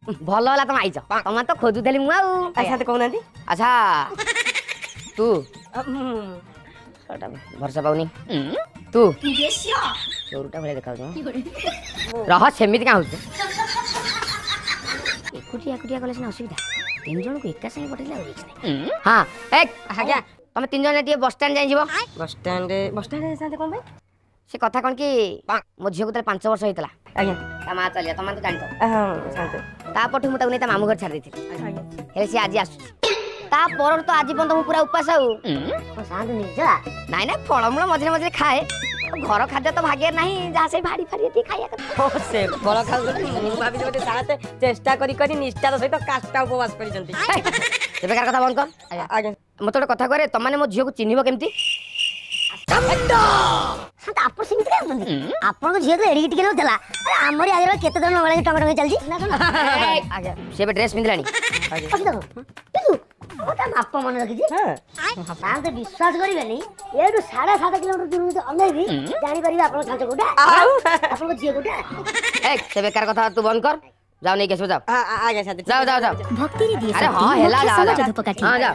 ଭଲ ହେଲା ତମେ ଆଇଛ ତମେ ତ ଖୋଜୁଥିଲି ମୁଁ ଆଉ ଆଚ୍ଛା କହୁନାହାନ୍ତି ଆଚ୍ଛା ତୁ ଭରସା ପାଉନି ତୁ ଚୋରୁଟା ଭଳିଆ ଦେଖାଉଛୁ ରହ ସେମିତି କାଁ ହଉଛୁ ଏକୁଟିଆ ଏକୁଟିଆ ଗଲେ ସିନା ଅସୁବିଧା 3 ଜଣକୁ ଏକା ସାଙ୍ଗେ ପଠେଇଲେ ଆଉ କିଛି ନାହିଁ ହଁ ଆଜ୍ଞା ତମେ 3 ଜଣ ଟିକେ ବସଷ୍ଟାଣ୍ଡ ଯାଇଯିବ ବସଷ୍ଟାଣ୍ଡ ସାଥେ କଣ ପାଇଁ ସେ କଥା କଣ କି ମୋ ଝିଅକୁ ତାର 5 ବର୍ଷ ହେଇଥିଲା ଆଜ୍ଞା ତା ମା ଚାଲିଲା ତମେ ତ ଜାଣିଛ ହଁ ଶାନ୍ତ ତାପରଠୁ ମୁଁ ତାକୁ ନେଇ ତା ମାମୁଁ ଘର ଛାଡ଼ି ଦେଇଥିଲି ହେଲେ ସିଏ ଆଜି ଆସୁଛି ତା ପରଠୁ ତ ଆଜି ପର୍ଯ୍ୟନ୍ତ ମୁଁ ପୁରା ଉପାସ ଆଉ ଶାନ୍ତ ନିଜା ନାଇଁ ନାଇଁ ଫଳମୂଳ ମଝିରେ ମଝିରେ ଖାଏ ଘର ଖାଦ୍ୟ ତ ଭାଗ୍ୟରେ ନାହିଁ ଯାହା ସେଇ ଭାଡ଼ି ଫାଡ଼ି ଏତିକି ଖାଇବା କଥା ସେ ଫଳ ଖାଉଛନ୍ତି ମୁଁ ଭାବିଲି ବୋଧେ ସାଥେ ଚେଷ୍ଟା କରି କରି ନିଷ୍ଠାର ସହିତ କାଷ୍ଟା ଉପବାସ କରିଛନ୍ତି ସେ ବେକାର କଥା ବନ୍ଦ କର ଆଜ୍ଞା ମତେ ଗୋଟେ କଥା କରେ ତମାନେ ମୋ ଝିଅକୁ ଚିହ୍ନିବ କେମିତି ଆପଣ ସେମିତି କାହୁଛନ୍ତି ଆପଣଙ୍କ ଝିଅ ତ ଏଡ଼ିକି ଟିକେ ନଥିଲା ଆମରି ଆଗରେ କେତେ ଜଣ ନଗଳାଇ ଟଙ୍କା ଟଙ୍କା ଚାଲିଛି ନା କଣ ଆଜ୍ଞା ସେ ଏବେ ଡ୍ରେସ୍ ପିନ୍ଧିଲାଣି ମାପ ମନେ ରଖିଛି ସାନ୍ତ ବିଶ୍ୱାସ କରିବେନି ଏଇଠୁ 7.5 କିଲୋମିଟର ଦୂରକୁ ଅନେଇବି ଜାଣିପାରିବେ ଆପଣଙ୍କ ସାନ୍ତ କୋଉଟା ଆପଣଙ୍କ ଝିଅ କୋଉଟା ସେ ବେକାର କଥା ତୁ ବନ୍ଦ କର ଯାଅ ନେଇକି ଆସିବ ଯାଅ ଆଜ୍ଞା ସାଥେ ଯାଅ ଯାଅ ଯାଅ ଭକ୍ତିରେ ଦିଏ ଆରେ ହଁ ହେଲା ଯାଅ ଯାଅ ହଁ ଯାଅ